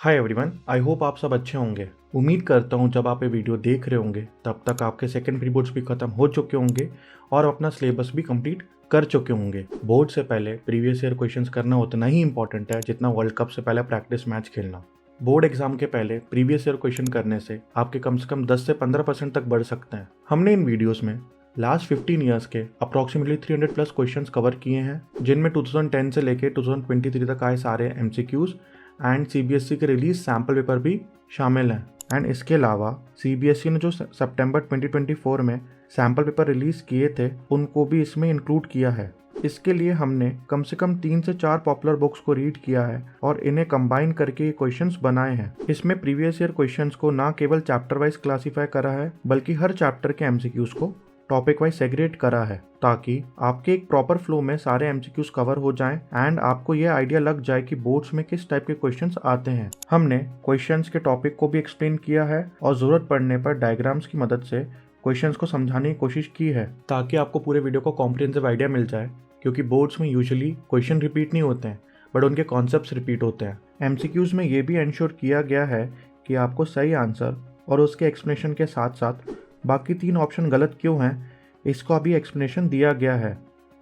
Hi everyone, I hope आप सब अच्छे होंगे। उम्मीद करता हूँ जब आप ये वीडियो देख रहे होंगे तब तक आपके सेकंड प्री बोर्ड्स भी खत्म हो चुके होंगे और अपना सिलेबस भी कंप्लीट कर चुके होंगे। बोर्ड से पहले प्रीवियस ईयर क्वेश्चंस करना उतना ही इंपॉर्टेंट है जितना वर्ल्ड कप से पहले प्रैक्टिस मैच खेलना। बोर्ड एग्जाम के पहले प्रीवियस ईयर क्वेश्चन करने से आपके कम से कम 10 से 15% तक बढ़ सकते हैं। हमने इन वीडियोस में लास्ट 15 ईयर्स के अप्रॉक्सीमेटली 300 प्लस क्वेश्चंस कवर किए हैं, जिनमें 2010 से लेके 2023 तक आए सारे एमसीक्यूज एंड सीबीएसई के रिलीज सैम्पल पेपर भी शामिल हैं। एंड इसके अलावा सीबीएसई ने जो सितंबर 2024 में सैम्पल पेपर रिलीज किए थे उनको भी इसमें इंक्लूड किया है। इसके लिए हमने कम से कम 3 से 4 पॉपुलर बुक्स को रीड किया है और इन्हें कंबाइन करके ये क्वेश्चंस बनाए हैं। इसमें प्रीवियस ईयर क्वेश्चंस को ना केवल चैप्टर वाइज क्लासीफाई करा है बल्कि हर चैप्टर के एमसीक्यूज को टॉपिक वाइज सेग्रीगेट करा है, ताकि आपके एक प्रॉपर फ्लो में सारे एमसीक्यूज कवर हो जाएं एंड आपको ये आइडिया लग जाए कि बोर्ड्स में किस टाइप के क्वेश्चंस आते हैं। हमने क्वेश्चंस के टॉपिक को भी एक्सप्लेन किया है और जरूरत पड़ने पर डायग्राम्स की मदद से क्वेश्चंस को समझाने की कोशिश की है, ताकि आपको पूरे वीडियो को कॉम्प्रिहेंसिव आइडिया मिल जाए। क्योंकि बोर्ड्स में यूजुअली क्वेश्चन रिपीट नहीं होते हैं बट उनके कॉन्सेप्ट्स रिपीट होते हैं। एमसीक्यूज में ये भी इंश्योर किया गया है कि आपको सही आंसर और उसके एक्सप्लेनेशन के साथ साथ बाकी 3 ऑप्शन गलत क्यों हैं इसका भी एक्सप्लेनेशन दिया गया है,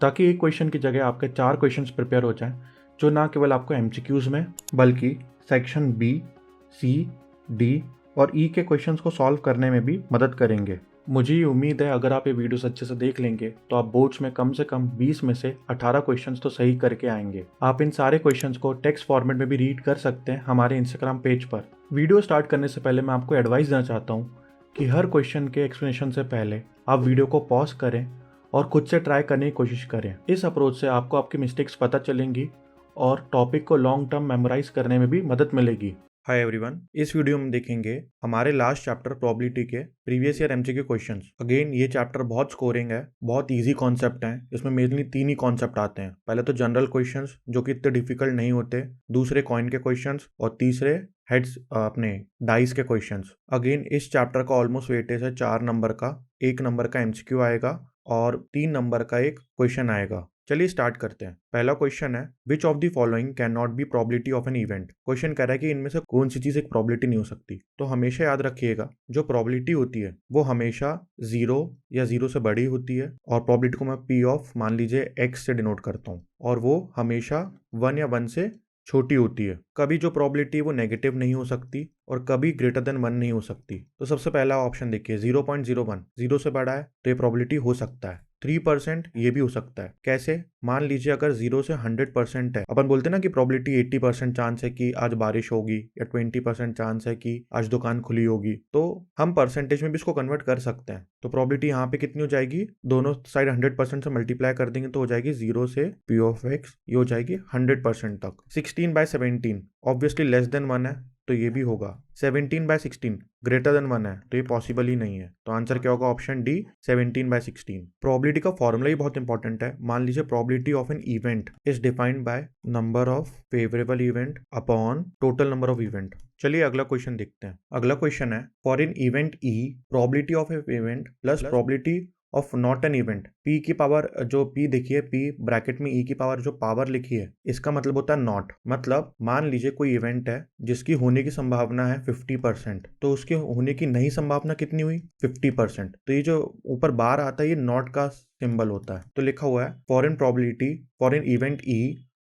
ताकि एक क्वेश्चन की जगह आपके 4 क्वेश्चंस प्रिपेयर हो जाएं, जो ना केवल आपको एमसीक्यूज में बल्कि सेक्शन बी, सी, डी और ई के क्वेश्चंस को सॉल्व करने में भी मदद करेंगे। मुझे ये उम्मीद है अगर आप ये वीडियोस अच्छे से देख लेंगे तो आप बोर्ड्स में कम से कम 20 में से 18 क्वेश्चंस तो सही करके आएंगे। आप इन सारे क्वेश्चंस को टेक्स्ट फॉर्मेट में भी रीड कर सकते हैं हमारे इंस्टाग्राम पेज पर। वीडियो स्टार्ट करने से पहले मैं आपको एडवाइस देना चाहता हूँ कि हर क्वेश्चन के एक्सप्लेनेशन से पहले आप वीडियो को पॉज करें और खुद से ट्राई करने की कोशिश करें। इस अप्रोच से आपको आपकी मिस्टेक्स पता चलेंगी और टॉपिक को लॉन्ग टर्म मेमोराइज करने में भी मदद मिलेगी। हाय एवरीवन, इस वीडियो में देखेंगे हमारे लास्ट चैप्टर प्रोबेबिलिटी के previous year MCQ questions. Again ये चैप्टर बहुत स्कोरिंग है, बहुत इजी कॉन्सेप्ट हैं। इसमें मेनली 3 ही कॉन्सेप्ट आते हैं। पहले तो जनरल क्वेश्चंस जो कि इतने डिफिकल्ट नहीं होते, दूसरे कॉइन के क्वेश्चंस और तीसरे हेड्स अपने डाइस के क्वेश्चंस। अगेन इस चैप्टर का ऑलमोस्ट वेटेज है 4 नंबर का, 1 नंबर का एमसीक्यू आएगा और 3 नंबर का एक क्वेश्चन आएगा। चलिए स्टार्ट करते हैं। पहला क्वेश्चन है which of the following can not be probability of an event. Question कह रहा है कि इनमें से कौन सी चीज एक प्रोबेबिलिटी नहीं हो सकती। तो हमेशा याद रखिएगा जो प्रोबेबिलिटी होती है वो हमेशा 0 या 0 से बड़ी होती है और प्रोबेबिलिटी को मैं पी ऑफ मान लीजिए x से डिनोट करता हूँ और वो हमेशा 1 या 1 से छोटी होती है। कभी जो प्रोबेबिलिटी वो नेगेटिव नहीं हो सकती और कभी ग्रेटर देन 1 नहीं हो सकती। तो सबसे पहला ऑप्शन देखिए 0.01, 0 से बड़ा है तो ये प्रोबेबिलिटी हो सकता है। 3% ये भी हो सकता है। कैसे? मान लीजिए अगर 0 से 100% है, अपन बोलते हैं ना कि प्रोबेबिलिटी 80% चांस है कि आज बारिश होगी या 20% चांस है कि आज दुकान खुली होगी, तो हम परसेंटेज में भी इसको कन्वर्ट कर सकते हैं। तो प्रोबेबिलिटी यहाँ पे कितनी हो जाएगी, दोनों साइड 100% से मल्टीप्लाई कर देंगे तो हो जाएगी 0 से पी ऑफ एक्स, ये हो जाएगी 100% तक। 16/17 ऑब्वियसली लेस देन 1 है तो ये भी होगा। 17/16 ग्रेटर देन 1 है तो ये पॉसिबल ही नहीं है। तो आंसर क्या होगा? Option D 17/16। प्रोबेबिलिटी का फॉर्मूला ही बहुत इंपॉर्टेंट है। मान लीजिए probability of an event is defined by number of favourable event upon total number of event. चलिए अगला क्वेश्चन देखते हैं। अगला क्वेश्चन है for an event E probability of A event plus probability of not an event. P की power, जो P देखिए, P bracket में ई की पावर जो पावर लिखी है इसका मतलब होता है नॉट। मतलब मान लीजिए कोई इवेंट है जिसकी होने की संभावना है 50%, तो उसके होने की नहीं संभावना कितनी हुई? 50%। तो ये जो ऊपर बार आता है ये नॉट का सिंबल होता है। तो लिखा हुआ है for an probability for an event E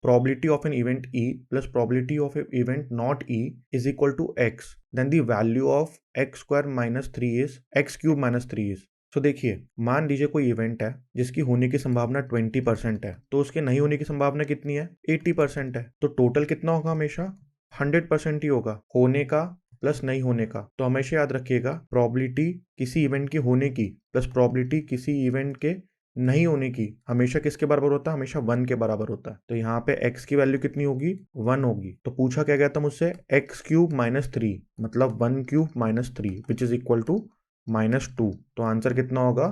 probability of an event E plus probability of an event not E is equal to X, then the value of X square minus 3 is X cube minus 3 is। तो देखिए मान लीजिए कोई event है जिसकी होने की संभावना 20% है तो उसके नहीं होने की संभावना कितनी है? 80% है। तो टोटल कितना होगा? हमेशा 100% ही होगा, होने का प्लस नहीं होने का। तो हमेशा याद रखिएगा प्रोबेबिलिटी किसी इवेंट की होने की प्लस प्रोबेबिलिटी किसी इवेंट के नहीं होने की हमेशा किसके बराबर होता है? हमेशा 1 के बराबर होता है। तो यहाँ पे x की वैल्यू कितनी होगी? 1 होगी। तो पूछा क्या गया था मुझसे? x क्यूब माइनस 3 मतलब 1 cube minus 3 which is equal to -2। तो आंसर कितना होगा?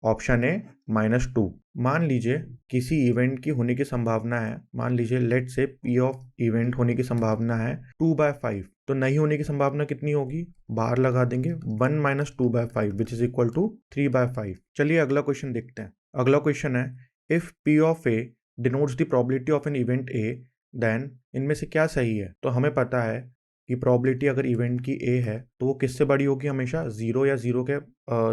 Option A -2। मान लीजिए किसी इवेंट की होने की संभावना है, मान लीजिए लेट से पी ऑफ इवेंट होने की संभावना है 2/5, तो नहीं होने की संभावना कितनी होगी? बाहर लगा देंगे 1 - 2/5 विच इज इक्वल टू 3/5। चलिए अगला क्वेश्चन देखते हैं। अगला क्वेश्चन है if P of A denotes the probability of an event A then इनमें से क्या सही है? तो हमें पता है कि प्रोबेबिलिटी अगर इवेंट की ए है तो वो किससे बड़ी होगी, हमेशा जीरो या जीरो के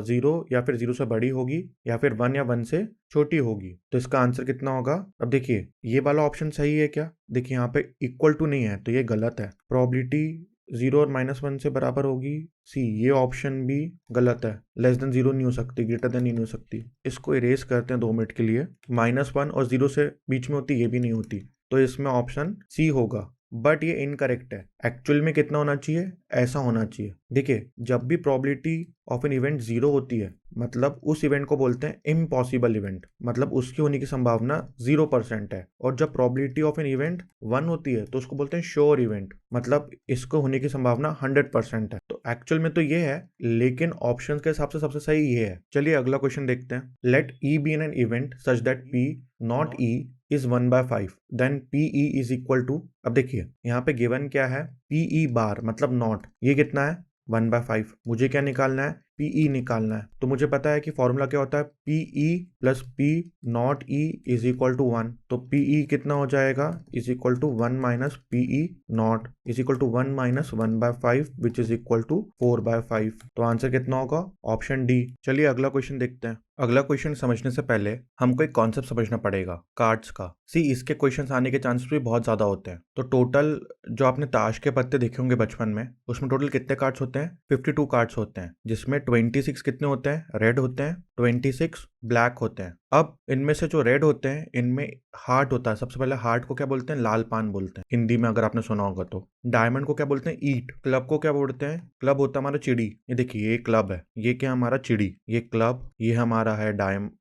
जीरो या फिर जीरो से बड़ी होगी या फिर वन या वन से छोटी होगी। तो इसका आंसर कितना होगा? अब देखिए ये वाला ऑप्शन सही है क्या? देखिए यहाँ पे इक्वल टू नहीं है तो ये गलत है। प्रोबेबिलिटी जीरो और -1 से बराबर होगी सी, ये ऑप्शन भी गलत है। लेस देन जीरो नहीं हो सकती, ग्रेटर देन नहीं हो सकती। इसको इरेज करते हैं 2 मिनट के लिए। -1 और जीरो से बीच में होती, ये भी नहीं होती, तो इसमें ऑप्शन सी होगा। बट ये इनकरेक्ट है। एक्चुअल में कितना होना चाहिए? ऐसा होना चाहिए। देखिए जब भी probability of an event zero होती है मतलब उस इवेंट को बोलते हैं इम्पॉसिबल इवेंट, मतलब उसकी होने की संभावना 0% है। और जब प्रोबेबिलिटी ऑफ एन इवेंट 1 होती है तो उसको बोलते हैं श्योर इवेंट, मतलब इसको होने की संभावना 100% है। तो एक्चुअल में तो ये है, लेकिन ऑप्शंस के हिसाब से सबसे सही ये है। चलिए अगला क्वेश्चन देखते हैं। Let E be an event such that P not E is 1/5 then P E is equal to. अब देखिए यहाँ पे गिवन क्या है, पी ई बार मतलब नॉट, ये कितना है 1/5। मुझे क्या निकालना है? पीई निकालना है। तो मुझे पता है कि फॉर्मूला क्या होता है, P E plus P not E is equal to 1। तो पीई कितना हो जाएगा? Is equal to 1 minus P E not is equal to 1 minus 1/5 which is equal to 4/5। तो आंसर कितना होगा? Option D. चलिए अगला क्वेश्चन देखते हैं। अगला क्वेश्चन समझने से पहले हमको एक कॉन्सेप्ट समझना पड़ेगा कार्ड्स का। सी इसके क्वेश्चंस आने के चांसेस भी बहुत ज्यादा होते हैं। तो टोटल जो आपने ताश के पत्ते देखे होंगे बचपन में, उसमें टोटल कितने कार्ड्स होते हैं? 52 कार्ड्स होते हैं, जिसमें 26 कितने होते हैं? रेड होते हैं, 26 ब्लैक होते हैं। अब इनमें से जो रेड होते हैं इनमें हार्ट होता है। सबसे पहले हार्ट को क्या बोलते हैं? लाल पान बोलते हैं हिंदी में, अगर आपने सुना होगा तो। डायमंड को क्या बोलते हैं? ईट। क्लब को क्या बोलते हैं? क्लब होता है हमारा चिड़ी। ये देखिए ये क्लब है, ये क्या हमारा चिड़ी, ये क्लब, ये हमारा है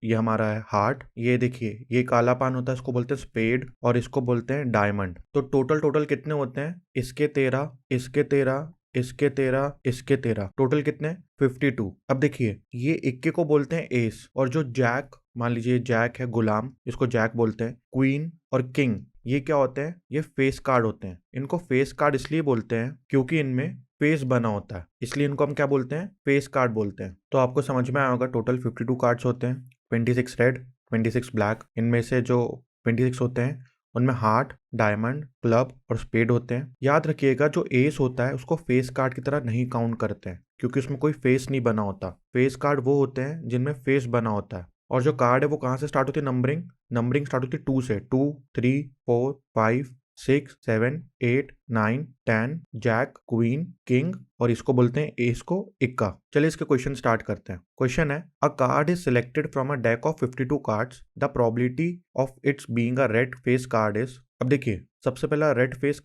ये हमारा है हार्ट। ये देखिए ये काला पान होता है, इसको बोलते हैं स्पेड और इसको बोलते हैं डायमंड। तो टोटल कितने होते हैं? इसके 13, इसके 13, इसके 13, इसके 13, टोटल कितने? 52। अब देखिए ये इक्के को बोलते हैं एस, और जो जैक, मान लीजिए जैक है गुलाम, इसको जैक बोलते हैं। क्वीन और किंग ये क्या होते हैं? ये फेस कार्ड होते हैं। इनको फेस कार्ड इसलिए बोलते हैं क्योंकि इनमें फेस बना होता है, इसलिए इनको हम क्या बोलते हैं? फेस कार्ड बोलते हैं। तो आपको समझ में आया होगा टोटल 52 कार्ड्स होते हैं, 26 रेड, 26 ब्लैक। इनमें से जो 26 होते हैं उनमें हार्ट, डायमंड, क्लब और स्पेड होते हैं। याद रखिएगा जो एस होता है उसको फेस कार्ड की तरह नहीं काउंट करते हैं, क्योंकि उसमें कोई फेस नहीं बना होता। फेस कार्ड वो होते हैं जिनमें फेस बना होता है। और जो कार्ड है वो कहाँ से स्टार्ट होती है? नंबरिंग स्टार्ट होती है 2 से। 2, 3, 4, 5, 6, 7, 8, 9, 10, जैक, क्वीन, किंग, और इसको बोलते हैं एस को इक्का। चलिए इसके क्वेश्चन स्टार्ट करते हैं। क्वेश्चन है, अ card is selected from a deck of 52 cards, the probability of its being a red face card is. अब देखिए सबसे पहला रेड फेस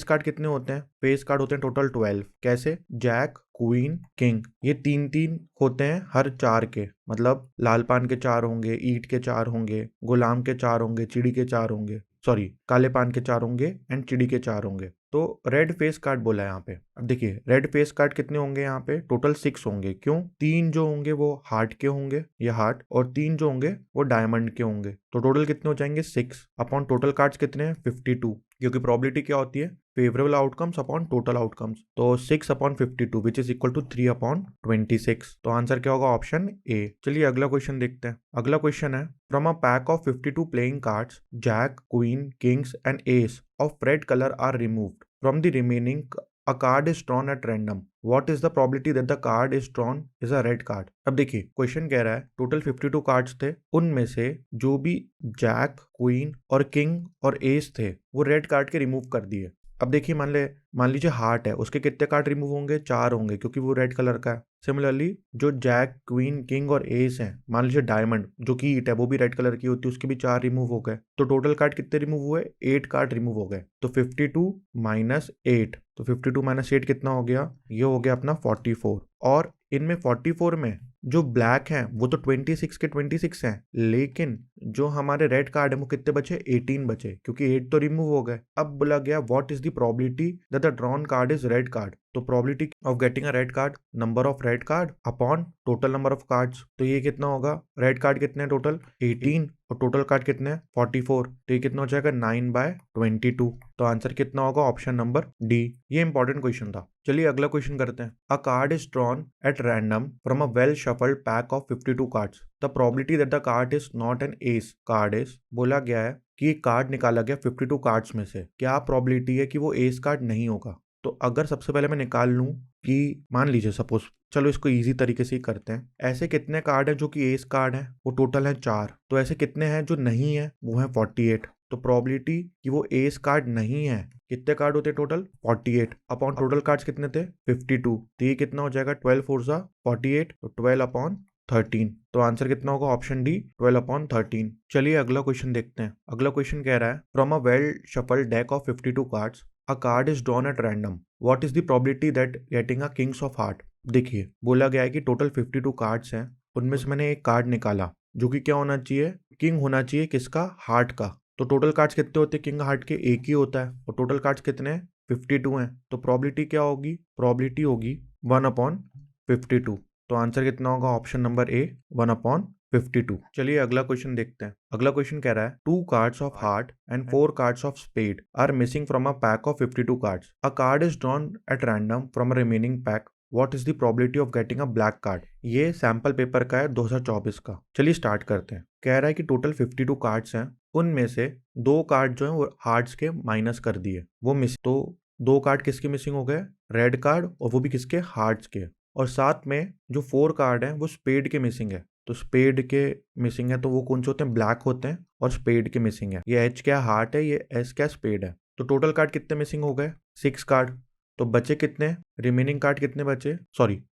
कार्ड कितने होते हैं? फेस कार्ड होते हैं टोटल 12। कैसे? जैक, क्वीन, किंग, ये 3-3 होते हैं हर 4 के, मतलब लाल पान के 4 होंगे, ईट के 4 होंगे, गुलाम के 4 होंगे, चिड़ी के 4 होंगे, सॉरी काले पान के 4 होंगे एंड चिड़ी के 4 होंगे। तो रेड फेस कार्ड बोला है यहाँ पे। अब देखिए रेड फेस कार्ड कितने होंगे? यहाँ पे टोटल 6 होंगे। क्यों? 3 जो होंगे वो हार्ट के होंगे, ये हार्ट, और 3 जो होंगे वो डायमंड के होंगे। तो टोटल कितने हो जाएंगे? 6 अपॉन टोटल कार्ड्स कितने हैं? 52, क्योंकि प्रोबेबिलिटी क्या होती है? Favourable outcomes upon total outcomes. तो 6 upon 52 which is equal to 3 upon 26। तो आंसर क्या होगा? Option A. चलिए अगला क्वेश्चन देखते हैं। अगला क्वेश्चन है, from a pack of 52 playing cards, jack, queen, kings and ace of red color are removed from the remaining, a card is drawn at random, what is the probability that the card is drawn is a red card। अब देखिए question कह रहा है total 52 cards थे, उनमें से जो भी जैक, क्वीन और किंग और एस थे वो रेड कार्ड के रिमूव कर दिए। अब देखिए मान लीजिए हार्ट है, उसके कितने कार्ड रिमूव होंगे? 4 होंगे, क्योंकि वो रेड कलर का है। सिमिलरली जो जैक, क्वीन, किंग और एस हैं, मान लीजिए डायमंड जो कि ईट है वो भी रेड कलर की होती है, उसके भी 4 रिमूव हो गए। तो टोटल कार्ड कितने रिमूव हुए? 8 कार्ड रिमूव हो गए। तो 52 माइनस 8, तो 52 माइनस 8 कितना हो गया? ये हो गया अपना 44। और इनमें 44 में जो ब्लैक हैं वो तो 26 के 26 हैं, लेकिन जो हमारे रेड कार्ड है वो कितने बचे? 18 बचे, क्योंकि 8 तो रिमूव हो गए। अब बोला गया what is the probability that the drawn card is red card. तो probability of getting a red card, number of red card upon total number of cards. तो ये कितना होगा? रेड कार्ड कितने हैं टोटल? 18, और टोटल कार्ड कितने हैं? 44। तो ये कितना हो जाएगा? 9/22। तो आंसर कितना होगा? Option number D. ये इंपॉर्टेंट क्वेश्चन था। चलिए अगला क्वेश्चन करते हैं। अ card is drawn at random from a well shuffled pack of 52 cards, the probability that the card is not an S card is. बोला गया है कि कार्ड निकाला गया 52 कार्ड्स में से, क्या प्रोबेबिलिटी है कि वो एस कार्ड नहीं होगा? तो अगर सबसे पहले मैं निकाल लूं कि मान लीजिए सपोज, चलो इसको इजी तरीके से ही करते हैं, ऐसे कितने कार्ड हैं जो कि एस कार्ड है वो टोटल है 4, तो ऐसे कितने हैं जो नहीं है वो है 48। तो प्रोबेबिलिटी कि वो एस कार्ड नहीं है, कितने कार्ड होते टोटल 48 अपॉन टोटल कार्ड्स कितने थे 52, तो ये कितना हो जाएगा 12 4 जा 48, तो 12 अपॉन 13। तो आंसर कितना होगा ऑप्शन डी 12 अपॉन 13। चलिए अगला क्वेश्चन देखते हैं। अगला क्वेश्चन कह रहा है from a well shuffled deck of 52 cards a card is drawn at random, what is the probability that getting a Kings of heart. देखिए बोला गया है कि टोटल 52 कार्ड्स हैं, उनमें से मैंने एक कार्ड निकाला जो कि क्या होना चाहिए, किंग होना चाहिए किसका, हार्ट का। तो टोटल कार्ड्स कितने होते हैं किंग हार्ट के, एक ही होता है, और टोटल कार्ड्स कितने हैं 52 हैं, तो प्रोबेबिलिटी क्या होगी, प्रोबेबिलिटी होगी 1 अपॉन 52। तो आंसर कितना होगा ऑप्शन नंबर ए 1 अपॉन 52। चलिए अगला क्वेश्चन देखते हैं। अगला क्वेश्चन कह रहा है 2 cards of heart and 4 cards of spade are missing from a pack of 52 cards, a card is drawn at random from a remaining pack, what is the probability of getting a black card. ये sample paper का है 2024 का। चलिए start करते हैं। कह रहा है कि टोटल 52 कार्ड्स हैं, उनमें से 2 कार्ड जो हैं वो हार्ट्स के माइनस कर दिए, वो मिस, तो 2 कार्ड किसके मिसिंग हो गए, रेड कार्ड, और वो भी किसके, हार्ट्स के। और साथ में जो 4 कार्ड हैं वो स्पेड के मिसिंग है, तो स्पेड के मिसिंग है, तो वो कौन से होते हैं, ब्लैक होते हैं, और स्पेड के मिसिंग है। ये एच क्या हार्ट है, ये एस क्या स्पेड है। तो टोटल कार्ड कितने मिसिंग हो गए 6 कार्ड, तो बचे कितने, रिमेनिंग कार्ड कितने बचे, सॉरी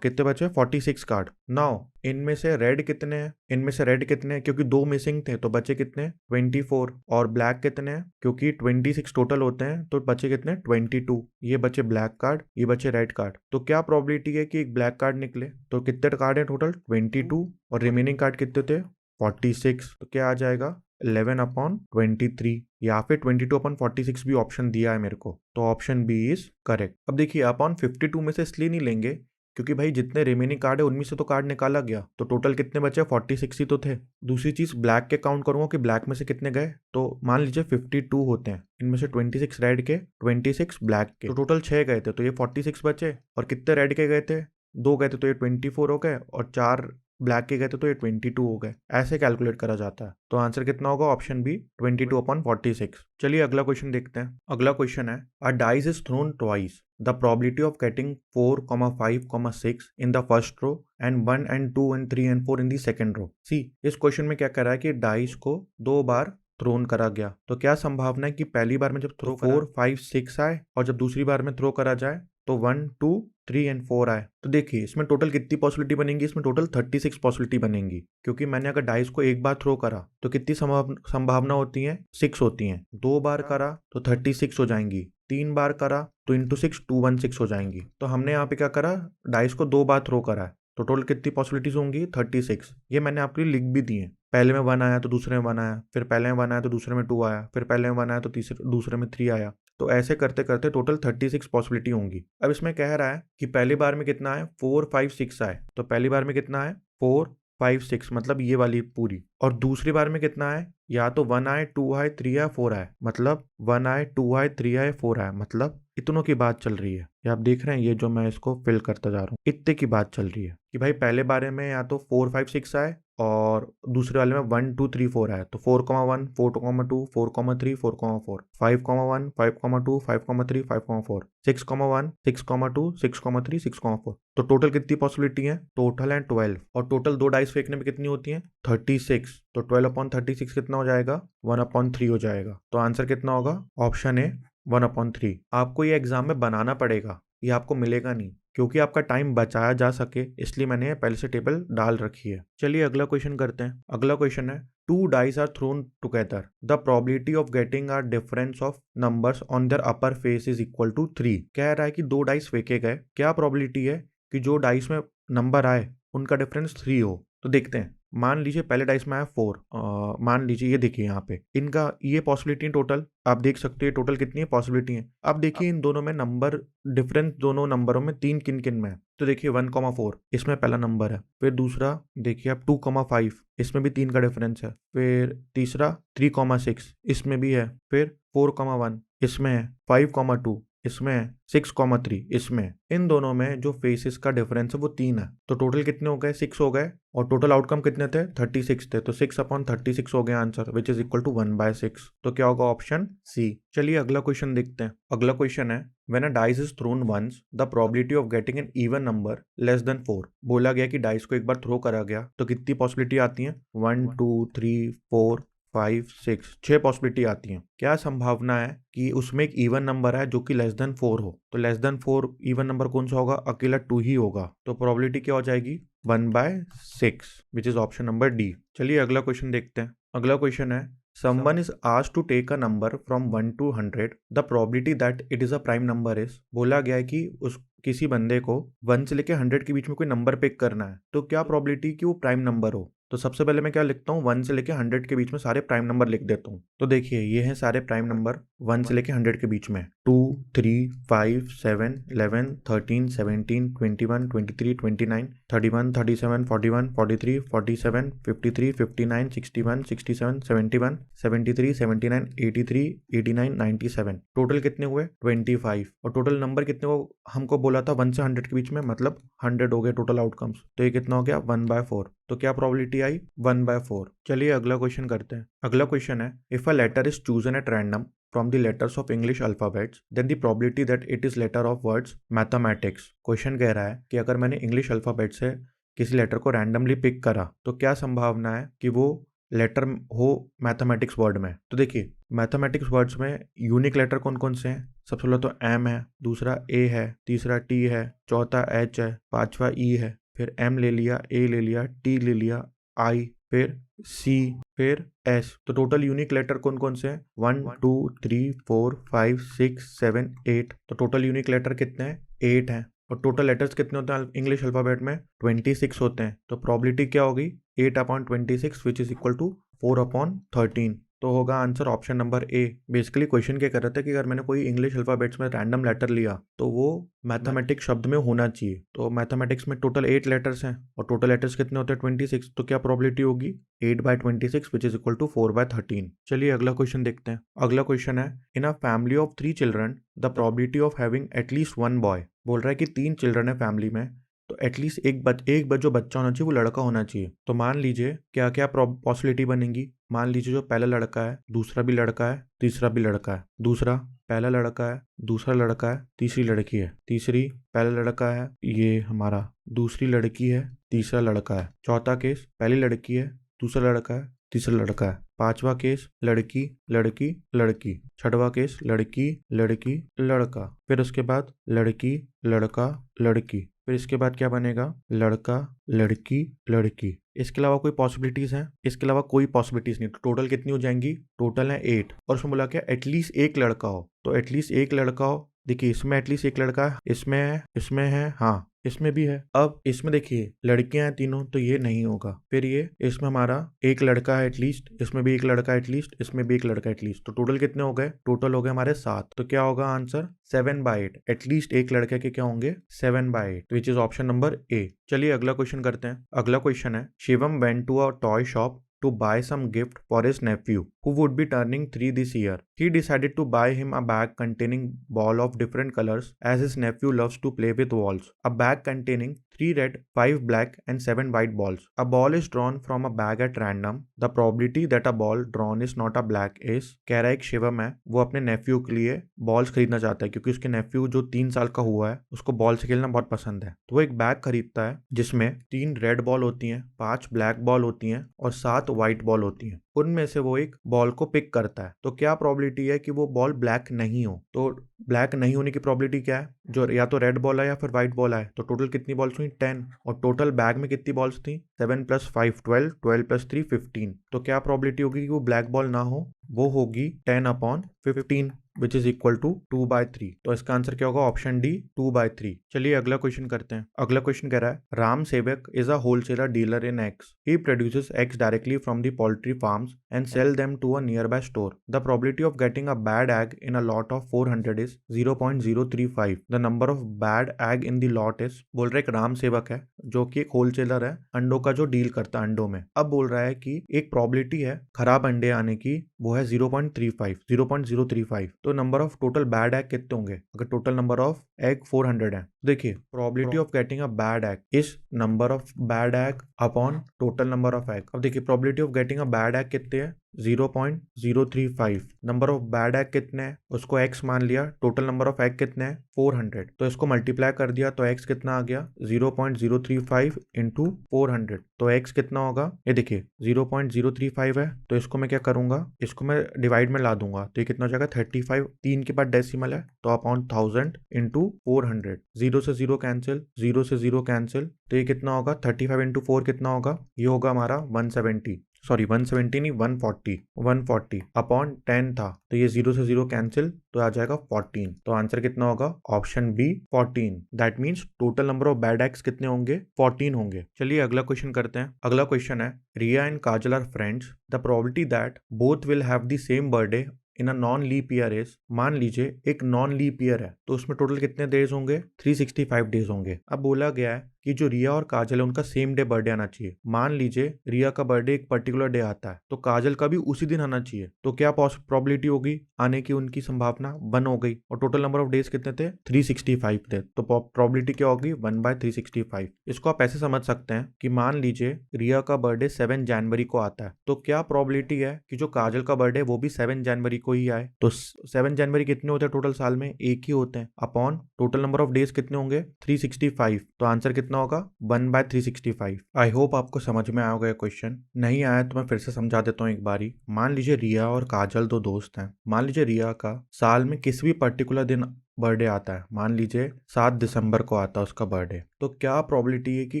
कितने बचे 46 कार्ड। नाउ इनमें से रेड कितने हैं, इनमें से रेड कितने हैं, क्योंकि 2 मिसिंग थे तो बचे कितने 24, और ब्लैक कितने हैं, क्योंकि 26 टोटल होते हैं तो बचे कितने 22, ये बचे ब्लैक कार्ड, ये बचे रेड कार्ड। तो क्या प्रोबेबिलिटी है कि एक ब्लैक कार्ड निकले, तो कितने कार्ड है टोटल 22, और रिमेनिंग कार्ड कितने थे 46, तो क्या आ जाएगा 11 अपॉन 23, या फिर 22 अपॉन 46 भी ऑप्शन दिया है मेरे को, तो ऑप्शन बी इज करेक्ट। अब देखिए अपॉन 52 में से इसलिए नहीं लेंगे क्योंकि भाई जितने रिमेनिंग कार्ड है उनमें से तो कार्ड निकाला गया, तो टोटल कितने बचे 46 ही तो थे। दूसरी चीज ब्लैक के काउंट करूंगा कि ब्लैक में से कितने गए, तो मान लीजिए 52 होते हैं, इनमें से 26 रेड के 26 ब्लैक के, तो टोटल 6 गए थे, तो ये 46 बचे, और कितने रेड के गए थे 2 गए थे, तो ये 24 हो गए, और 4 ब्लैक के गए थे तो ये 22 हो गए। ऐसे कैलकुलेट करा जाता है, तो आंसर कितना होगा ऑप्शन बी 22 अपॉन 46। चलिए अगला क्वेश्चन देखते हैं। अगला क्वेश्चन है a dice is thrown twice, the probability of getting 4, 5, 6 in the first row and 1 and 2 and 3 and 4 in the second row. See इस क्वेश्चन में क्या कर रहा है कि डाइस को 2 बार थ्रोन करा गया, तो क्या संभावना है कि पहली बार में जब थ्रो 4, 5, 6 आए, और जब दूसरी बार में थ्रो करा जाए तो 1, 2, 3 and 4 आए। तो देखिए इसमें टोटल कितनी पॉसिबिलिटी बनेंगी, इसमें टोटल 36 पॉसिबिलिटी बनेंगी, क्योंकि मैंने अगर डाइस को एक बार थ्रो करा तो कितनी संभावना होती है 6 होती है, 2 बार करा तो 36 हो जाएंगी, 3 बार करा तो इंटू 6 216 हो जाएंगी। तो हमने यहाँ पे क्या करा, डाइस को 2 बार थ्रो करा है, तो टोटल कितनी पॉसिबिलिटीज होंगी 36। ये मैंने आपके लिए लिख भी दिए, पहले में 1 आया तो दूसरे में 1 आया, फिर पहले में 1 आया तो दूसरे में 2 आया, फिर पहले में 1 आया तो दूसरे में 3 आया, तो ऐसे करते करते टोटल 36 पॉसिबिलिटी होंगी। अब इसमें कह रहा है कि पहली बार में कितना है 4, 5, 6 आए, तो पहली बार में कितना है 4, 5, 6 मतलब ये वाली पूरी, और दूसरी बार में कितना है, या तो 1 आए, 2 आए, 3 आए, 4 आए, मतलब 1 आए, 2 आए, 3 आए, 4 आए, मतलब इतनों की बात चल रही है। ये आप देख रहे हैं, ये जो मैं इसको फिल करता जा रहा हूँ, इतने की बात चल रही है कि भाई पहले बारे में या तो 4, 5, 6 आए, और दूसरे वाले में 1, 2, 3, 4 आए, तो 4,1, 4,2, 4,3, 4,4, 5,1, 5,2, 5,3, 5,4, 6,1, 6,2, 6,3, 6,4, तो टोटल कितनी पॉसिबिलिटी है, टोटल है 12, और टोटल 2 डाइस फेंकने में कितनी होती है 36, तो 12 अपॉन 36 कितना हो जाएगा 1 अपॉन 3 हो जाएगा। तो आंसर कितना होगा ऑप्शन ए 1 अपॉन 3। आपको ये एग्जाम में बनाना पड़ेगा, ये आपको मिलेगा नहीं, क्योंकि आपका टाइम बचाया जा सके इसलिए मैंने पहले से टेबल डाल रखी है। चलिए अगला क्वेश्चन करते हैं। अगला क्वेश्चन है 2 dice are thrown together, the probability of getting a difference of numbers on their upper face is equal to 3। कह रहा है कि 2 डाइस फेंके गए, क्या प्रोबेबिलिटी है कि जो डाइस में नंबर आए उनका डिफरेंस 3 हो। तो देखते हैं, मान लीजिए पहले डाइस में आया 4, मान लीजिए ये देखिए यहाँ पे इनका ये पॉसिबिलिटी टोटल आप देख सकते हैं, टोटल कितनी है पॉसिबिलिटी है। अब देखिए इन दोनों में नंबर डिफरेंस, दोनों नंबरों में 3 किन किन में है, तो देखिए 1,4 इसमें पहला नंबर है, फिर दूसरा देखिए आप 2,5 इसमें भी 3 का डिफरेंस है, फिर तीसरा 3,6 इसमें भी है, फिर 4,1 इसमें है, 5,2 इसमें है, 6,3 इसमें। इन दोनों में जो फेसेस का डिफरेंस है वो 3 है, तो टोटल कितने हो गए 6 हो गए, और टोटल आउटकम कितने थे 36 थे, तो 6 अपॉन 36 हो गया answer, which is equal to 1/6। तो क्या होगा ऑप्शन सी। चलिए अगला क्वेश्चन देखते हैं। अगला क्वेश्चन है when a dice is thrown once the probability of getting an even number less than 4। बोला गया कि डाइस को एक बार थ्रो करा गया तो कितनी पॉसिबिलिटी आती है? 1 2 3 4 5 6 6 पॉसिबिलिटी आती हैं। क्या संभावना है कि उसमें एक इवन नंबर है जो कि लेस देन 4 हो? तो लेस देन 4 इवन नंबर कौन सा होगा? अकेला 2 ही होगा। तो प्रोबेबिलिटी क्या हो जाएगी? 1/6 विच इज ऑप्शन नंबर डी। चलिए अगला क्वेश्चन देखते हैं। अगला क्वेश्चन है someone is asked to take a number from 1 to 100 the probability that it is a prime number is। बोला गया है कि उस किसी बंदे को 1 से लेके 100 के बीच में कोई नंबर पिक करना है, तो क्या प्रोबेबिलिटी कि वो प्राइम नंबर हो? तो सबसे पहले मैं क्या लिखता हूँ, 1 से लेके 100 के बीच में सारे प्राइम नंबर लिख देता हूँ। तो देखिए ये हैं सारे प्राइम नंबर 1 से लेके 100 के बीच में, 2 3 5 7 11 13 17 21 23 29 31 37 41 43 47 53 59 61 67 71 73 79 83 89 97। टोटल कितने हुए? 25। और टोटल नंबर कितने को हमको बोला था? 1 से 100 के बीच में, मतलब 100 हो गए टोटल आउटकम्स। तो ये कितना हो गया? 1/4। तो क्या प्रोबेबिलिटी आई? 1/4। चलिए अगला क्वेश्चन करते हैं। अगला क्वेश्चन है if a letter is chosen at random from the letters of English alphabets, then the probability that it is letter of words mathematics। Question कह रहा है कि अगर मैंने इंग्लिश अल्फाबेट से किसी लेटर को रैंडमली पिक करा तो क्या संभावना है कि वो लेटर हो मैथमेटिक्स वर्ड में। तो देखिए मैथमेटिक्स वर्ड्स में यूनिक लेटर कौन कौन से हैं? सबसे पहले तो एम है, दूसरा ए है, तीसरा टी है, चौथा एच है, पांचवा ई है, फिर एम ले लिया, ए ले लिया, टी ले लिया, आई, फिर सी, फिर एस। तो टोटल यूनिक लेटर कौन कौन से हैं? 1 2 3 4 5 6 7 8। तो टोटल यूनिक लेटर कितने हैं? 8 हैं। और टोटल लेटर्स कितने होते हैं इंग्लिश अल्फाबेट में? 26 होते हैं। तो प्रोबेबिलिटी क्या होगी? 8/26 विच इज इक्वल टू 4/13। तो होगा आंसर ऑप्शन नंबर ए। बेसिकली क्वेश्चन क्या कर रहे थे कि अगर मैंने कोई इंग्लिश अल्फाबेट्स में रैंडम लेटर लिया तो वो मैथमेटिक्स शब्द में होना चाहिए। तो मैथमेटिक्स में टोटल 8 लेटर्स हैं और टोटल लेटर्स कितने होते हैं? 26। तो क्या प्रोबेबिलिटी होगी? 8/26 विच इज इक्वल टू 4/13। चलिए अगला क्वेश्चन देखते हैं। अगला क्वेश्चन है in a family of 3 children the probability of having at least 1 boy. बोल रहा है कि 3 चिल्ड्रन है फैमिली में, तो एटलीस्ट एक जो बच्चा होना चाहिए वो लड़का होना चाहिए। तो मान लीजिए क्या क्या पॉसिबिलिटी बनेगी। मान लीजिए जो पहला लड़का है, दूसरा भी लड़का है, तीसरा भी लड़का है। दूसरा पहला लड़का है, दूसरा लड़का है, तीसरी लड़की है। तीसरी पहला लड़का है, ये हमारा, दूसरी लड़की है, तीसरा लड़का है। चौथा केस पहली लड़की है, दूसरा लड़का है, तीसरा लड़का है। पांचवा केस लड़की लड़की लड़की। छठवां केस लड़की लड़की लड़का। फिर उसके बाद लड़की लड़का लड़की। फिर इसके बाद क्या बनेगा? लड़का लड़की लड़की। इसके अलावा कोई पॉसिबिलिटीज हैं? इसके अलावा कोई पॉसिबिलिटीज नहीं। तो टोटल कितनी हो जाएंगी? टोटल है 8। और उसमें बोला क्या? एटलीस्ट एक लड़का हो। तो एटलीस्ट एक लड़का हो। देखिए इसमें एटलीस्ट एक लड़का है, इसमें है, हाँ इसमें भी है। अब इसमें देखिए लड़कियां हैं तीनों, तो ये नहीं होगा। फिर ये इसमें हमारा एक लड़का है एटलीस्ट, इसमें भी एक लड़का एटलीस्ट, इसमें भी एक लड़का एटलीस्ट। तो टोटल कितने हो गए? टोटल हो गए हमारे 7। तो क्या होगा आंसर? 7/8। एटलीस्ट एक लड़के के क्या होंगे? 7/8 which is option number A. चलिए अगला क्वेश्चन करते हैं। अगला क्वेश्चन है Shivam went to a toy shop to buy some gift for his nephew who would be turning 3 this year. He decided to buy him a bag containing ball of different colors as his nephew loves to play with balls. A bag containing 3 red, 5 black and 7 white balls. A ball is drawn from a bag at random. The probability that a ball drawn is not a black is। कह रहा है एक शिवम है, वो अपने नेफ्यू के लिए balls खरीदना चाहता है क्योंकि उसके नेफ्यू जो 3 साल का हुआ है उसको बॉल से खेलना बहुत पसंद है। तो वो एक बैग खरीदता है जिसमें 3 रेड बॉल होती हैं, 5 ब्लैक बॉल होती हैं और 7 व्हाइट बॉल होती हैं। उनमें से वो एक बॉल को पिक करता है। तो क्या प्रोबेबिलिटी है कि वो बॉल ब्लैक नहीं हो? तो ब्लैक नहीं होने की प्रोबेबिलिटी क्या है? जो या तो रेड बॉल है या फिर व्हाइट बॉल है। तो टोटल कितनी बॉल्स हुई? 10। और टोटल बैग में कितनी बॉल्स थी? 7 + 5 12, 12 + 3 15। तो क्या प्रोबेबिलिटी होगी कि वो ब्लैक बॉल ना हो? वो होगी 10/15 विच इज इक्वल टू 2/3। तो इसका आंसर क्या होगा? Option D 2/3। चलिए अगला क्वेश्चन करते हैं। अगला क्वेश्चन कह रहा है Ram Sevak is a wholesaler dealer in eggs. He produces eggs directly from the poultry farms and sell them to a nearby store. The probability of getting a bad egg in a lot of 400 is 0.035। The number of bad egg in the lot is. बोल रहे एक राम सेवक है जो कि एक wholesaler है, अंडों का जो डील करता है अंडों में। अब बोल रहा है कि एक प्रोबेबिलिटी है खराब अंडे आने की, वो है 0.035। तो number of total bad egg कितने होंगे? अगर टोटल नंबर ऑफ एग 400 है, देखिए probability of getting a bad egg is number of bad egg upon total number of egg. अब देखिए probability of getting a bad egg कितने हैं? 0.035। Number of bad egg कितने हैं उसको x मान लिया, टोटल नंबर ऑफ एग कितने हैं 400, तो इसको मल्टीप्लाई कर दिया तो x कितना आ गया 0.035 इंटू 400, तो x कितना होगा, ये देखिए 0.035 है, तो इसको मैं क्या करूंगा, इसको मैं डिवाइड में ला दूंगा, तो ये कितना हो जाएगा 35, 3 के बाद डेसिमल है तो अपॉन 1000 इंटू 400, 0 से 0 कैंसिल, 0 से 0 कैंसिल, तो ये कितना होगा 35 इंटू 4 कितना होगा, ये होगा हमारा 170, सॉरी 170 नहीं 140 अपॉन 10 था, तो ये 0 से 0 कैंसिल, तो आ जाएगा 14, तो आंसर कितना होगा option B 14। That means total number of bad eggs कितने होंगे 14 होंगे। चलिए अगला क्वेश्चन करते हैं। अगला क्वेश्चन है Riya and Kajal are friends, the probability that both will have the same birthday in a non leap year is, मान लीजिए एक नॉन लीप ईयर है तो उसमें टोटल कितने डेज होंगे 365 डेज होंगे। अब बोला गया है कि जो रिया और काजल है उनका सेम डे बर्थडे आना चाहिए। मान लीजिए रिया का बर्थडे एक पर्टिकुलर डे आता है तो काजल का भी उसी दिन आना चाहिए, तो क्या प्रोबेबिलिटी होगी आने की, उनकी संभावना 1 हो गई, और टोटल नंबर ऑफ डेज कितने थे 365 थे, तो प्रोबेबिलिटी क्या होगी 1/365। इसको आप ऐसे समझ सकते हैं कि मान लीजिए रिया का बर्थडे 7 जनवरी को आता है, तो क्या प्रोबेबिलिटी है कि जो काजल का बर्थडे वो भी 7 जनवरी को ही आए, तो 7 जनवरी कितने होते हैं टोटल साल में, एक ही होते हैं, upon total number of days कितने होंगे 365, तो आंसर कितना होगा 1/365। आई होप आपको समझ में आया क्वेश्चन, नहीं आया तो मैं फिर से समझा देता हूँ एक बारी। मान लीजिए रिया और काजल दो दोस्त हैं, मान लीजिए रिया का साल में किसी भी पर्टिकुलर दिन बर्थडे आता है, मान लीजिए 7 दिसंबर को आता है उसका बर्थडे, तो क्या प्रोबेबिलिटी है कि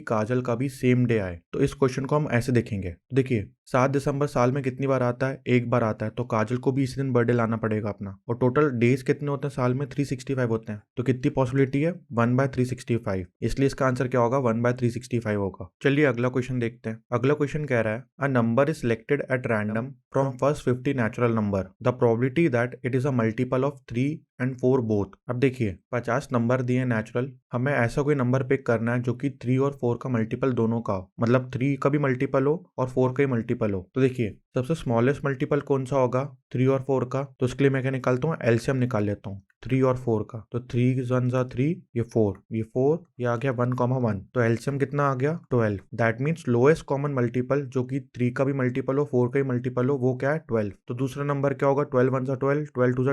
काजल का भी सेम डे आए, तो इस क्वेश्चन को हम ऐसे देखेंगे। देखिए 7 दिसंबर साल में कितनी बार आता है, एक बार आता है, तो काजल को भी इसी दिन बर्थडे लाना पड़ेगा अपना, और टोटल डेज कितने होते हैं साल में 365 होते हैं, तो कितनी पॉसिबिलिटी है 1/365, इसलिए इसका आंसर क्या होगा 1/365 होगा। चलिए अगला क्वेश्चन देखते हैं। अगला क्वेश्चन कह रहा है a number is selected eight random from first 50 natural number, the probability that it is a multiple of 3 and 4 both. अब देखिए 50 नंबर दिए नेचुरल, हमें ऐसा कोई नंबर पिक करना है जो कि 3 और 4 का मल्टीपल दोनों का हो, मतलब 3 का भी मल्टीपल हो और 4 का ही मल्टीपल हो। तो देखिए सबसे स्मॉलेस्ट मल्टीपल कौन सा होगा 3 और 4 का, तो उसके लिए मैं क्या निकालता हूँ एलसीएम निकाल लेता हूँ 3 और 4 का, तो 3 1 3, ये 4, ये आ गया 1,1, तो एलसीएम कितना आ गया 12। That means lowest common multiple जो कि 3 का भी मल्टीपल हो 4 का भी मल्टीपल हो वो क्या है 12। तो दूसरा नंबर क्या होगा 12 1 12, 12 2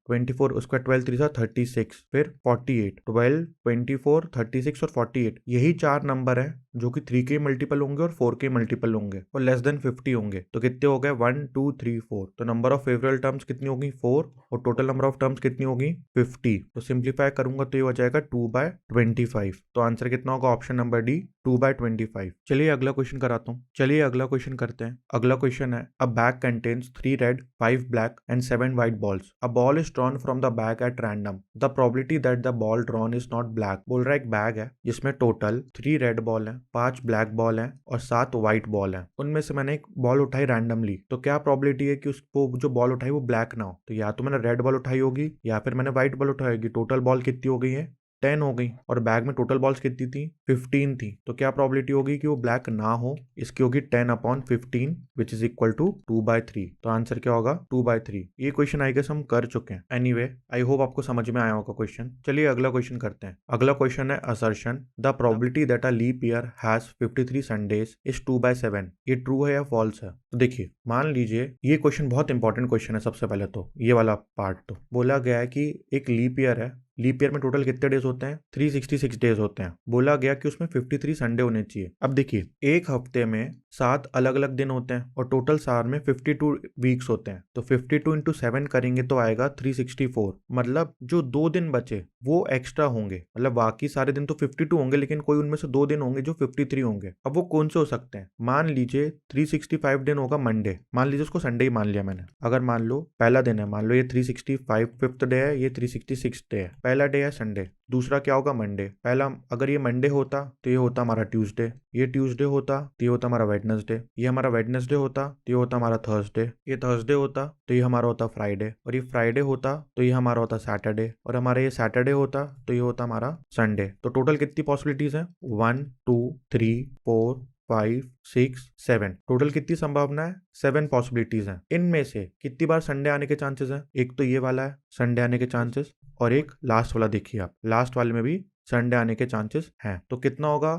24, उसका 12 3 36, फिर 48, 12 24 36 और 48, यही 4 नंबर है जो कि 3 के मल्टीपल होंगे और 4 के मल्टीपल होंगे और लेस देन 50 होंगे। तो कितने हो गए 1 2 3 4, तो नंबर ऑफ फेवरेबल टर्म्स कितनी होगी 4 और टोटल नंबर ऑफ टर्म्स कितनी होगी 50। तो सिंप्लीफाई करूंगा तो ये हो जाएगा 2/25, तो आंसर कितना होगा ऑप्शन नंबर डी 2/25। चलिए अगला क्वेश्चन कराता हूँ। चलिए अगला क्वेश्चन करते हैं। अगला क्वेश्चन है अ bag contains 3 red 5 black and 7 white balls, a ball is drawn from the bag at random, the probability that the ball drawn is not black. बोल रहा है एक बैग है जिसमें टोटल 3 रेड बॉल है, 5 ब्लैक बॉल है और 7 white ball है, उनमें से मैंने एक बॉल उठाई रैंडमली, तो क्या प्रोबेबिलिटी है कि उसको जो बॉल उठाई वो ब्लैक ना हो, तो या तो मैंने रेड बॉल उठाई होगी या फिर मैंने व्हाइट बॉल उठाई होगी। टोटल बॉल कितनी हो गई है 10 हो गई और बैग में टोटल बॉल्स कितनी थी 15 थी, तो क्या प्रोबेबिलिटी होगी कि वो ब्लैक ना हो, इसकी होगी 10/15 विच इज इक्वल टू 2/3, तो आंसर क्या होगा 2/3। ये क्वेश्चन आई गेस हम कर चुके हैं। एनीवे आई होप आपको समझ में आया होगा क्वेश्चन। चलिए अगला क्वेश्चन करते हैं। अगला क्वेश्चन है assertion the probability that a leap year has 53 Sundays is 2/7, ये ट्रू है या फॉल्स है। तो देखिए मान लीजिए ये क्वेश्चन बहुत इंपॉर्टेंट क्वेश्चन है। सबसे पहले तो ये वाला पार्ट, तो बोला गया है कि एक लीप ईयर है, लीप ईयर में टोटल कितने डेज होते हैं 366 डेज होते हैं, बोला गया कि उसमें 53 संडे होने चाहिए। अब देखिए एक हफ्ते में 7 अलग अलग दिन होते हैं और टोटल साल में 52 वीक्स होते हैं, तो 52 इंटू 7 करेंगे तो आएगा 364, मतलब जो 2 दिन बचे वो एक्स्ट्रा होंगे, मतलब बाकी सारे दिन तो 52 होंगे लेकिन कोई उनमें से 2 दिन होंगे जो 53 होंगे। अब वो कौन से हो सकते हैं, मान लीजिए 365 दिन होगा मंडे, मान लीजिए उसको संडे ही मान लिया मैंने। अगर मान लो पहला दिन है, मान लो ये 365 फिफ्थ डे है, ये 366 डे है, पहला डे है संडे, दूसरा क्या होगा मंडे। पहला अगर ये मंडे होता तो ये होता हमारा ट्यूसडे, ये ट्यूसडे होता तो ये होता हमारा वेडनेसडे, ये हमारा वेडनेसडे होता तो ये होता हमारा थर्सडे, ये थर्सडे होता तो ये हमारा होता फ्राइडे, और ये फ्राइडे होता तो ये हमारा होता सैटरडे, और हमारा ये सैटरडे होता तो ये होता हमारा संडे। तो टोटल कितनी पॉसिबिलिटीज है 1 2 3 4 5 6 7, टोटल कितनी संभावना है 7 पॉसिबिलिटीज हैं। इनमें से कितनी बार संडे आने के चांसेस हैं, एक तो ये वाला है संडे आने के चांसेस, और एक लास्ट वाला देखिए आप, लास्ट वाले में भी संडे आने के चांसेस हैं, तो कितना होगा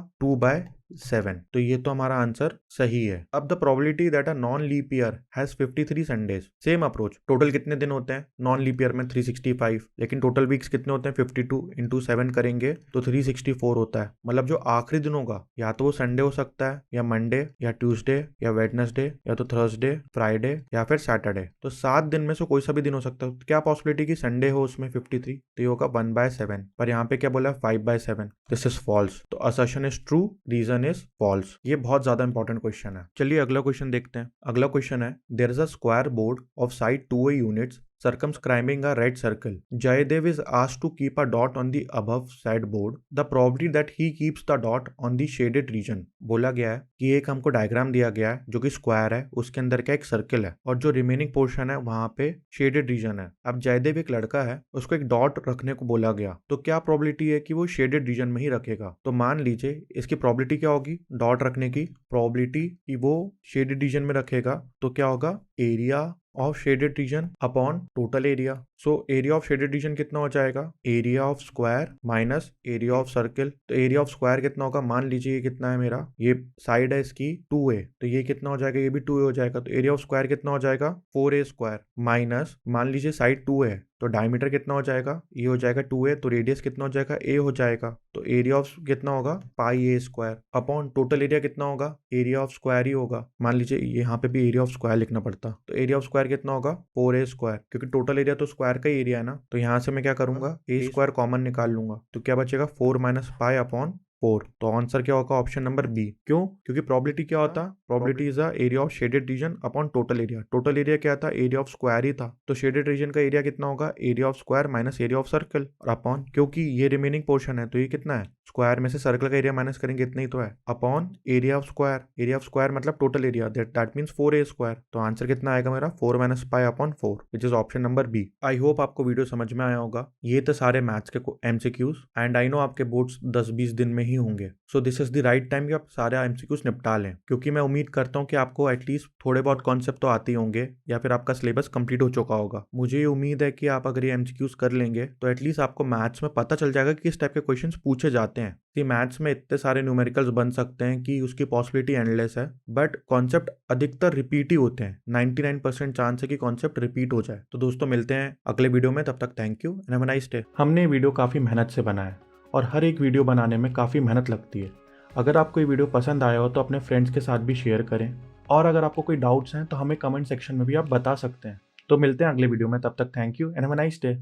7। तो ये तो हमारा आंसर सही है। अब the probability that a non leap year has 53 Sundays. Same approach, total कितने दिन होते हैं नॉन लीप ईयर में? 365, लेकिन टोटल वीक्स कितने होते हैं? 52 इंटू 7 करेंगे तो 364 होता है। मतलब जो आखिरी दिन होगा या तो वो संडे हो सकता है, या मंडे, या ट्यूसडे, या वेडनेसडे, या तो थर्सडे, फ्राइडे, या फिर सैटरडे। तो 7 दिन में से कोई सा भी दिन हो सकता है। क्या पॉसिबिलिटी की संडे हो उसमें 53? तो ये होगा 1/7। पर यहाँ पे क्या बोला है? 5/7। This is false. तो assertion is true, reason is false. ये बहुत ज्यादा इंपॉर्टेंट क्वेश्चन है। चलिए अगला क्वेश्चन देखते हैं। अगला क्वेश्चन है, there is a square board of side 2 units circumscribing a red circle. Jayadev is asked to keep a dot on the above said board. The probability that he keeps the dot on the shaded region. बोला गया है कि एक हमको diagram दिया गया है जो कि स्क्वायर है, उसके अंदर का एक सर्कल है और जो रिमेनिंग पोर्शन है वहां पे शेडेड रीजन है। अब जयदेव एक लड़का है, उसको एक डॉट रखने को बोला गया, तो क्या प्रोबेबिलिटी है कि वो शेडेड रीजन में ही रखेगा? तो मान लीजिए इसकी प्रोबेबिलिटी क्या होगी डॉट रखने की? प्रोबेबिलिटी कि वो शेडेड रीजन में रखेगा तो क्या होगा? Area of shaded region upon total area. So area of shaded reason कितना हो जाएगा? Area of square minus area of circle. तो एरिया ऑफ स्क्वायर कितना होगा? मान लीजिए ये कितना है मेरा, ये साइड है इसकी 2a, तो ये कितना हो जाएगा? ये भी 2a हो जाएगा। तो एरिया ऑफ स्क्वायर कितना हो जाएगा? 4a स्क्वायर माइनस, मान लीजिए साइड 2 है तो डायमीटर कितना हो जाएगा? ये हो जाएगा 2a, तो रेडियस कितना हो जाएगा? a हो जाएगा। तो एरिया ऑफ कितना होगा? पाई a square upon total area कितना होगा? एरिया ऑफ स्क्वायर ही होगा। मान लीजिए यहाँ पे भी एरिया ऑफ स्क्वायर लिखना पड़ता, तो एरिया ऑफ स्क्वायर कितना होगा? 4a स्क्वायर, क्योंकि टोटल एरिया तो स्क्वायर का ही एरिया है ना। तो यहाँ से मैं क्या करूंगा? a स्क्वायर कॉमन निकाल लूंगा, तो क्या बचेगा? 4 माइनस पाई अपॉन 4। तो आंसर क्या होगा? Option number B. क्यों? क्योंकि प्रोबेबिलिटी क्या होता? Probability is the area of shaded region upon total area. Total area क्या था? एरिया ऑफ स्क्वायर ही था, तो शेडेड रीजन का एरिया कितना होगा? Area of square minus area of circle और अपॉन, क्योंकि ये रिमेनिंग पोर्शन है तो ये कितना है? स्क्वायर में से सर्कल का एरिया माइनस करेंगे इतना ही तो है, upon area of square. Area of square मतलब total area, that means 4a square. तो आंसर कितना आएगा मेरा? 4 minus pi upon 4, which is option number b. I hope आपको वीडियो समझ में आया होगा। ये तो सारे मैथ्स के एमसीक्यूज, एंड आई नो आपके बोर्ड्स 10-20 दिन में ही होंगे। So this is the right time कि आप सारे एमसीक्यूज निपटा लें, क्योंकि मैं उम्मीद करता हूँ कि आपको एटलीस्ट थोड़े बहुत कॉन्सेप्ट तो आते ही होंगे या फिर आपका सिलेबस कंप्लीट हो चुका होगा। मुझे ये उम्मीद है कि आप अगर ये एमसीक्यूज कर लेंगे तो एटलीस्ट आपको मैथ्स में पता चल जाएगा कि किस टाइप के क्वेश्चंस पूछे जाते हैं। कि मैथ्स में इतने सारे न्यूमेरिकल्स बन सकते हैं कि उसकी पॉसिबिलिटी एंडलेस है, बट कॉन्सेप्ट अधिकतर रिपीट ही होते हैं। 99% चांस है कि कॉन्सेप्ट रिपीट हो जाए। तो दोस्तों मिलते हैं अगले वीडियो में, तब तक thank you and have a nice day. हमने वीडियो काफ़ी मेहनत से बनाया और हर एक वीडियो बनाने में काफ़ी मेहनत लगती है। अगर आपको ये वीडियो पसंद आया हो तो अपने फ्रेंड्स के साथ भी शेयर करें, और अगर आपको कोई डाउट्स हैं तो हमें कमेंट सेक्शन में भी आप बता सकते हैं। तो मिलते हैं अगले वीडियो में, तब तक thank you and have a nice day.